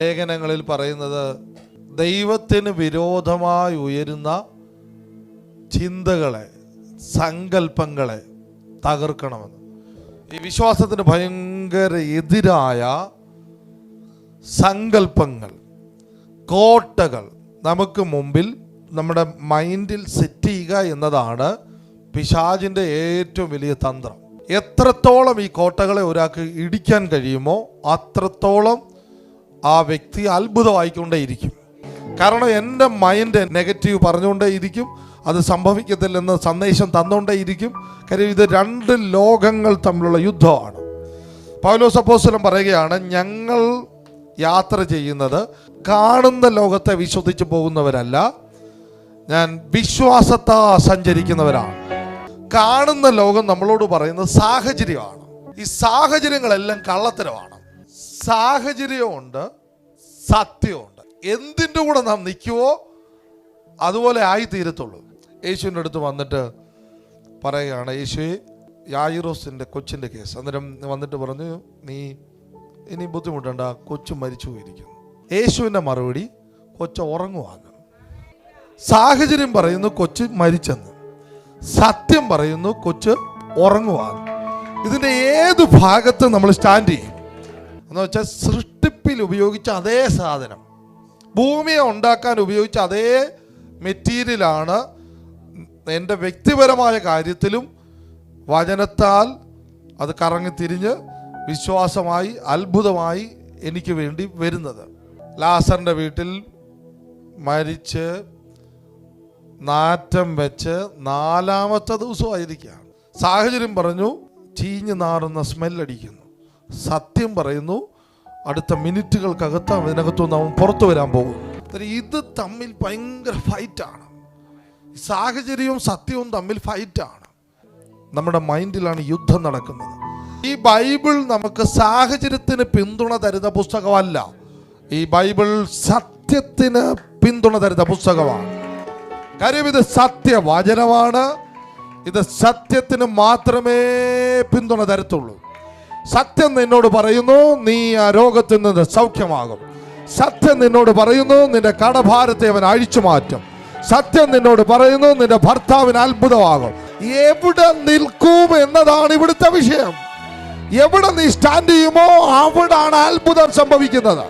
ലേഖനങ്ങളിൽ പറയുന്നത് ദൈവത്തിന് വിരോധമായി ഉയരുന്ന ചിന്തകളെ, സങ്കല്പങ്ങളെ തകർക്കണമെന്ന്. ഈ വിശ്വാസത്തിന് ഭയങ്കര എതിരായ സങ്കല്പങ്ങൾ, കോട്ടകൾ നമുക്ക് മുമ്പിൽ നമ്മുടെ മൈൻഡിൽ സെറ്റ് ചെയ്യുക എന്നതാണ് പിശാചിൻ്റെ ഏറ്റവും വലിയ തന്ത്രം. എത്രത്തോളം ഈ കോട്ടകളെ ഒരാൾക്ക് ഇടിക്കാൻ കഴിയുമോ അത്രത്തോളം ആ വ്യക്തി അത്ഭുതമായിക്കൊണ്ടേയിരിക്കും. കാരണം എൻ്റെ മൈൻഡ് നെഗറ്റീവ് പറഞ്ഞുകൊണ്ടേയിരിക്കും, അത് സംഭവിക്കത്തില്ലെന്ന് സന്ദേശം തന്നുകൊണ്ടേയിരിക്കും. കാര്യം ഇത് രണ്ട് ലോകങ്ങൾ തമ്മിലുള്ള യുദ്ധമാണ്. പൗലോസ് അപ്പോസ്തലൻ പറയുകയാണ്, ഞങ്ങൾ യാത്ര ചെയ്യുന്നത് കാണുന്ന ലോകത്തെ വിശ്വസിച്ച് പോകുന്നവരല്ല, ഞാൻ വിശ്വാസത്താ സഞ്ചരിക്കുന്നവരാണ്. കാണുന്ന ലോകം നമ്മളോട് പറയുന്നത് സാഹചര്യമാണ്. ഈ സാഹചര്യങ്ങളെല്ലാം കള്ളത്തരമാണ്. സാഹചര്യമുണ്ട്, സത്യമുണ്ട്. എന്തിൻ്റെ കൂടെ നാം നിൽക്കുവോ അതുപോലെ ആയിത്തീരത്തുള്ളൂ. യേശുവിൻ്റെ അടുത്ത് വന്നിട്ട് പറയുകയാണ്, യേശുവേ, യായിറോസിൻ്റെ കൊച്ചിൻ്റെ കേസ്. അന്നേരം വന്നിട്ട് പറഞ്ഞു, നീ ഇനി ബുദ്ധിമുട്ടണ്ട, കൊച്ചു മരിച്ചു പോയിരിക്കുന്നു. യേശുവിൻ്റെ മറുപടി, കൊച്ചു ഉറങ്ങുവാന്ന്. സാഹചര്യം പറയുന്നു കൊച്ച് മരിച്ചെന്ന്, സത്യം പറയുന്നു കൊച്ച് ഉറങ്ങുവാന്ന്. ഇതിൻ്റെ ഏത് ഭാഗത്ത് നമ്മൾ സ്റ്റാൻഡ് ചെയ്യും എന്ന് വെച്ചാൽ, സൃഷ്ടിപ്പിൽ ഉപയോഗിച്ച അതേ സാധനം, ഭൂമിയെ ഉണ്ടാക്കാൻ ഉപയോഗിച്ച അതേ മെറ്റീരിയലാണ് എൻ്റെ വ്യക്തിപരമായ കാര്യത്തിലും വചനത്താൽ അത് കറങ്ങിത്തിരിഞ്ഞ് വിശ്വാസമായി അത്ഭുതമായി എനിക്ക് വേണ്ടി വരുന്നത്. ലാസറിൻ്റെ വീട്ടിൽ മരിച്ച് നാറ്റം വെച്ച് 4-ാമത്തെ ദിവസമായിരിക്കുകയാണ്. സാഹചര്യം പറഞ്ഞു ചീഞ്ഞ് നാറുന്ന സ്മെല്ലടിക്കുന്നു. സത്യം പറയുന്നു അടുത്ത മിനിറ്റുകൾക്കകത്ത് അതിനകത്തുനിന്ന് അവൻ പുറത്തു വരാൻ പോകും. ഇത് തമ്മിൽ ഭയങ്കര ഫൈറ്റാണ്. സാഹചര്യവും സത്യവും തമ്മിൽ ഫൈറ്റാണ്. നമ്മുടെ മൈൻഡിലാണ് യുദ്ധം നടക്കുന്നത്. ഈ ബൈബിൾ നമുക്ക് സാഹചര്യത്തിന് പിന്തുണ തരുന്ന പുസ്തകമല്ല. ഈ ബൈബിൾ സത്യത്തിന് പിന്തുണ തരുന്ന പുസ്തകമാണ്. കാര്യം ഇത് സത്യവചനമാണ്. ഇത് സത്യത്തിന് മാത്രമേ പിന്തുണ തരത്തുള്ളൂ. സത്യം നിന്നോട് പറയുന്നു നീ ആ രോഗത്തിൽ നിന്ന് സൗഖ്യമാകും. സത്യം നിന്നോട് പറയുന്നു നിന്റെ കടഭാരത്തെ അവൻ അഴിച്ചു മാറ്റും. സത്യം നിന്നോട് പറയുന്നു നിന്റെ ഭർത്താവിന് അത്ഭുതമാകും. എവിടെ നിൽക്കും എന്നതാണ് ഇവിടുത്തെ വിഷയം. എവിടെ നീ സ്റ്റാൻഡ് ചെയ്യുമോ അവിടാണ് അത്ഭുതം സംഭവിക്കുന്നത്.